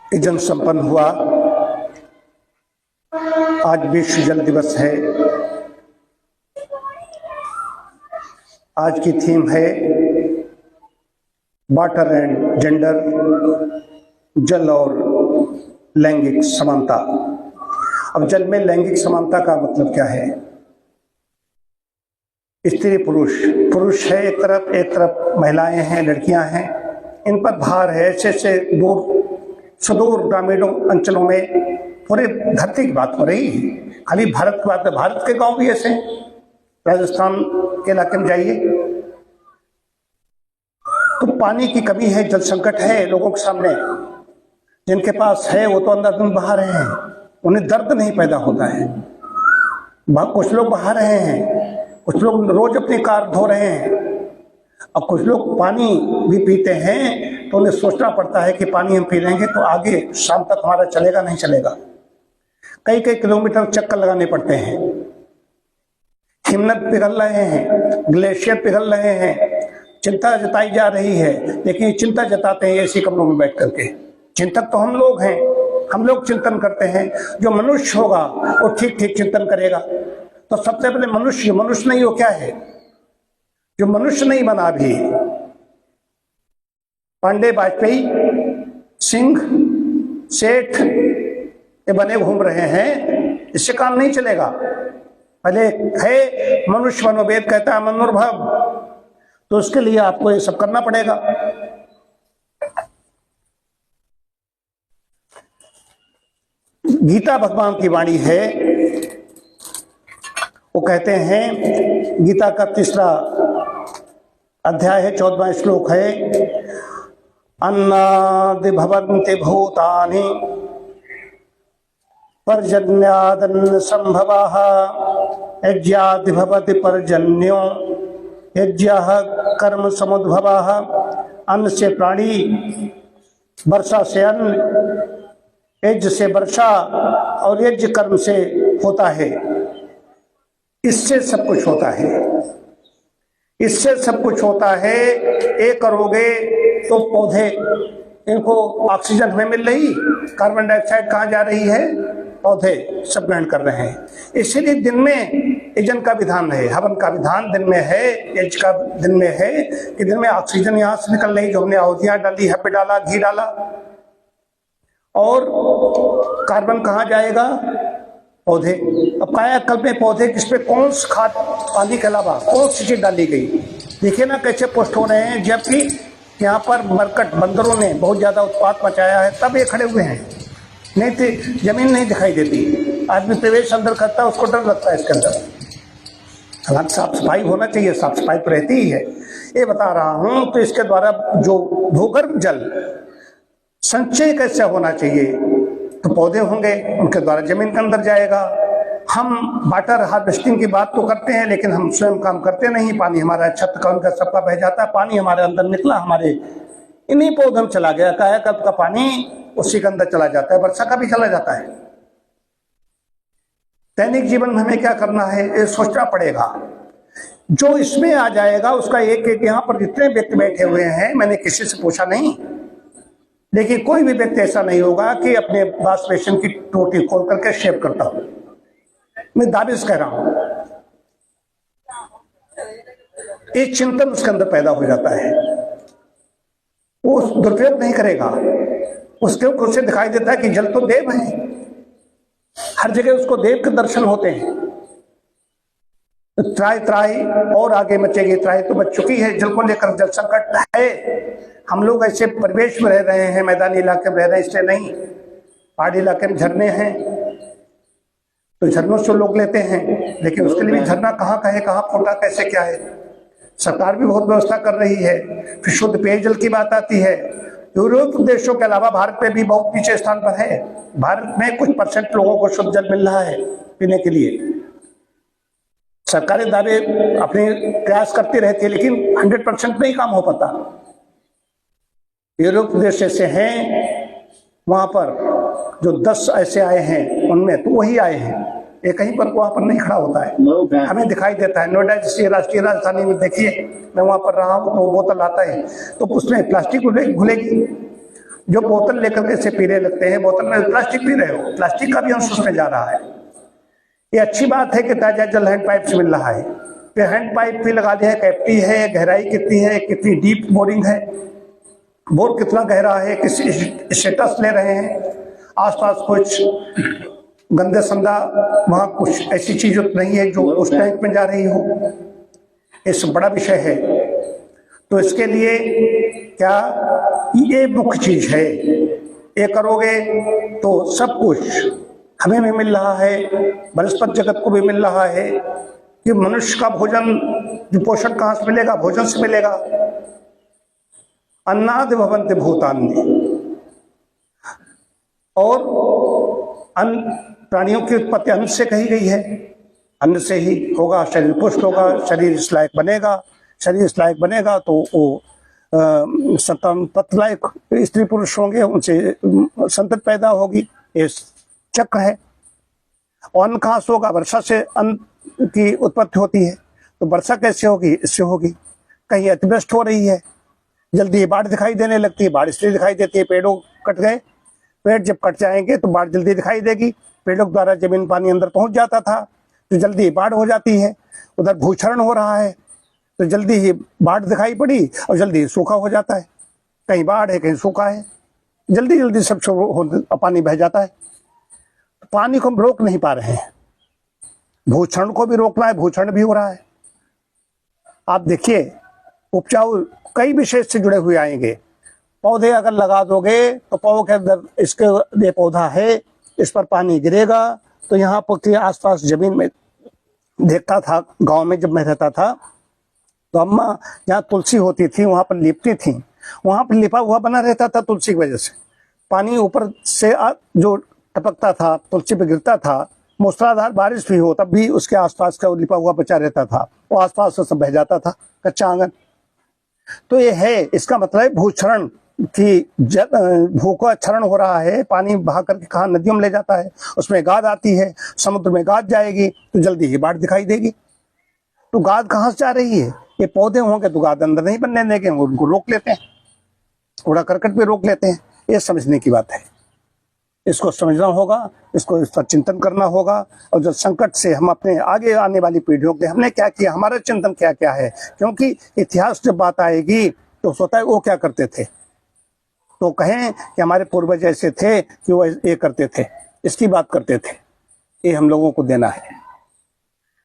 जन संपन्न हुआ। आज विश्व जल दिवस है। आज की थीम है वाटर एंड जेंडर, जल और लैंगिक समानता। अब जल में लैंगिक समानता का मतलब क्या है? स्त्री पुरुष है एक तरफ महिलाएं हैं, लड़कियां हैं। इन पर भार है। ऐसे दूर सुदूर ग्रामीणों अंचलों में पूरे धरती की बात हो रही है। खाली भारत की बात है, भारत के गांव भी ऐसे, राजस्थान के इलाके में जाइए तो पानी की कमी है, जल संकट है लोगों के सामने। जिनके पास है वो तो अंधाधुंध बहा रहे हैं, उन्हें दर्द नहीं पैदा होता है। कुछ लोग बहा रहे हैं, कुछ लोग रोज अपनी कार धो रहे हैं। अब कुछ लोग पानी भी पीते हैं तो उन्हें सोचना पड़ता है कि पानी हम पी लेंगे तो आगे शाम तक हमारा चलेगा नहीं चलेगा। कई किलोमीटर चक्कर लगाने पड़ते हैं। हिमनद पिघल रहे हैं, ग्लेशियर पिघल रहे हैं। चिंता जताई जा रही है, लेकिन चिंता जताते हैं एसी कमरों में बैठ करके। चिंतक तो हम लोग हैं, हम लोग चिंतन करते हैं। जो मनुष्य होगा वो ठीक चिंतन करेगा। तो सबसे पहले मनुष्य नहीं हो क्या है? जो मनुष्य नहीं बना अभी, पांडे, वाजपेयी, सिंह, सेठ ये बने घूम रहे हैं, इससे काम नहीं चलेगा। पहले है मनुष्य बनो, वेद कहता है मनुर्भव, तो उसके लिए आपको ये सब करना पड़ेगा। गीता भगवान की वाणी है। वो कहते हैं, गीता का 3रा अध्याय है, 14वां श्लोक है, अन्नादि भवन्ति भूतानि पर्जन्यादन्न संभवाः यज्ञादि भवति पर्जन्यो यज्ञः कर्म समुद्भवाः। अन्न से प्राणी, वर्षा से अन्न, यज्ञ से वर्षा और यज्ञ कर्म से होता है। इससे सब कुछ होता है, इससे सब कुछ होता है। ये करोगे तो पौधे, इनको ऑक्सीजन हमें मिल रही, कार्बन डाइऑक्साइड कहाँ जा रही है? पौधे सब ग्रहण कर रहे हैं। इसीलिए दिन में यजन का विधान है, हवन का विधान दिन में है, यज्ञ का दिन में है कि दिन में ऑक्सीजन यहाँ से निकल रही, जो हमने आहुतियां डाली, हैप्पी डाला, घी डाला। और कार्बन कहाँ जाएगा? पौधे। अब कायाकल्प में पौधे किस पे, कौन सी खाद, पानी के अलावा कौन सी चीज डाली गई? देखिए ना कैसे पुष्ट हो रहे हैं। जबकि यहाँ पर मरकट बंदरों ने बहुत ज्यादा उत्पात मचाया है, तब ये खड़े हुए हैं। नहीं तो जमीन नहीं दिखाई देती। आदमी प्रवेश अंदर करता है, उसको डर लगता है इसके अंदर। हालांकि साफ सफाई होना चाहिए, साफ सफाई तो रहती ही है। ये बता रहा हूं। तो इसके द्वारा जो भूगर्भ जल संचय कैसे होना चाहिए? तो पौधे होंगे, उनके द्वारा जमीन के अंदर जाएगा। हम वाटर हार्वेस्टिंग की बात तो करते हैं, लेकिन हम स्वयं काम करते नहीं। पानी हमारा छत का उनका सबका बह जाता है, पानी हमारे अंदर निकला, हमारे इन्हीं पौधों में चला गया। कायाकल्प का पानी उसी के अंदर चला जाता है, वर्षा का भी चला जाता है। दैनिक जीवन में हमें क्या करना है, ये सोचना पड़ेगा। जो इसमें आ जाएगा उसका एक यहाँ पर जितने व्यक्ति बैठे हुए हैं, मैंने किसी से पूछा नहीं, लेकिन कोई भी व्यक्ति ऐसा नहीं होगा कि अपने वॉश बेसिन की टोटी खोल करके शेव करता हूं। मैं दावे से कह रहा हूं। एक चिंतन उसके अंदर पैदा हो जाता है, वो दुरुपयोग नहीं करेगा। उसके ऊपर उसे दिखाई देता है कि जल तो देव है, हर जगह उसको देव के दर्शन होते हैं। त्राई और आगे मचेगी, त्राई तो बच चुकी है। जल को लेकर जल संकट है। हम लोग ऐसे परिवेश में रह रहे हैं, मैदानी इलाके में रह रहे हैं, इसलिए नहीं। पहाड़ी इलाके में झरने हैं तो झरनों से लोग लेते हैं, लेकिन उसके लिए भी झरना कहाँ का है, कहाँ फूटा, कैसे क्या है। सरकार भी बहुत व्यवस्था कर रही है। फिर शुद्ध पेयजल की बात आती है। यूरोप देशों के अलावा भारत में भी बहुत पीछे स्थान पर है। भारत में कुछ % लोगों को शुद्ध जल मिल रहा है पीने के लिए। सरकारें दावे अपने प्रयास करती रहती है, लेकिन 100% नहीं काम हो पाता। यूरोप देश ऐसे हैं, वहां पर जो 10 ऐसे आए हैं, उनमें तो वही आए हैं। ये कहीं पर वहां पर नहीं खड़ा होता है, हमें दिखाई देता है। नोएडा जैसी राष्ट्रीय राजधानी में देखिए, मैं वहां पर रहा हूं तो बोतल आता है तो उसमें प्लास्टिक घुलेगी। जो बोतल लेकर के इसे पीने लगते हैं, बोतल में प्लास्टिक पी रहे हो, प्लास्टिक का भी अंश उसमें जा रहा है। ये अच्छी बात है कि ताजा जल हैंडपाइप से मिल रहा है, फिर हैंडपाइप भी लगा दिया है, कैविटी है, गहराई कितनी है, कितनी डीप बोरिंग है, बोर कितना गहरा है, किस स्टेटस ले रहे हैं, आसपास कुछ गंदे संदा, वहां कुछ ऐसी चीज नहीं है जो उस टैंक में जा रही हो। इस बड़ा विषय है, तो इसके लिए क्या ये मुख्य चीज है, ये करोगे तो सब कुछ हमें भी मिल रहा है, वनस्पत जगत को भी मिल रहा है कि मनुष्य का भोजन पोषण कहां से मिलेगा, भोजन से मिलेगा। अन्नादि भवन्ति भूतानि, और अन्न प्राणियों की उत्पत्ति अन्न से कही गई है, अन्न से ही होगा, शरीर पुष्ट होगा, शरीर इस लायक बनेगा, शरीर इस लायक बनेगा तो वो संतान पतलायक स्त्री पुरुष होंगे, उनसे संतति पैदा होगी, ये चक्र है। और अन्न कहाँ से होगा, वर्षा से अन्न की उत्पत्ति होती है, तो वर्षा कैसे होगी, इससे होगी। कहीं अतिवृष्टि हो रही है, जल्दी बाढ़ दिखाई देने लगती है, बाढ़ इसलिए दिखाई देती है, पेड़ों कट गए, पेड़ जब कट जाएंगे तो बाढ़ जल्दी दिखाई देगी, पेड़ों द्वारा जमीन पानी अंदर पहुंच जाता था तो जल्दी बाढ़ हो जाती है। उधर भूक्षरण हो रहा है तो जल्दी ही बाढ़ दिखाई पड़ी और जल्दी सूखा हो जाता है, कहीं बाढ़ है कहीं सूखा है, जल्दी जल्दी सब पानी बह जाता है। पानी को हम रोक नहीं पा रहे हैं, भूक्षरण को भी रोकना है, भूक्षरण भी हो रहा है। आप देखिए उपजाऊ कई विषय से जुड़े हुए आएंगे, पौधे अगर लगा दोगे तो पौधे के अंदर इसके ये पौधा है, इस पर पानी गिरेगा तो यहाँ पर आसपास जमीन में देखता था, गांव में जब मैं रहता था तो अम्मा जहाँ तुलसी होती थी वहां पर लिपती थी, वहां पर लिपा हुआ बना रहता था तुलसी की वजह से, पानी ऊपर से जो टपकता था तुलसी पे गिरता था, मूसलाधार बारिश भी हो तब भी उसके आसपास का लिपा हुआ बचा रहता था, वो आसपास से सब बह जाता था, कच्चा आंगन। तो ये है, इसका मतलब भूक्षरण की भू का क्षरण हो रहा है, पानी बहा करके कहा नदियों में ले जाता है, उसमें गाद आती है, समुद्र में गाद जाएगी तो जल्दी ही बाढ़ दिखाई देगी। तो गाद कहाँ से जा रही है, ये पौधे होंगे तो गाद अंदर नहीं बनने देंगे, उनको रोक लेते हैं, कूड़ा करकट भी रोक लेते हैं। ये समझने की बात है, इसको समझना होगा, इसको इस पर चिंतन करना होगा, और जो संकट से हम अपने आगे आने वाली पीढ़ियों के हमने क्या किया, हमारा चिंतन क्या क्या है, क्योंकि इतिहास जब बात आएगी तो सोता है वो क्या करते थे, तो कहें कि हमारे पूर्वज ऐसे थे कि वो ये करते थे, इसकी बात करते थे, ये हम लोगों को देना है।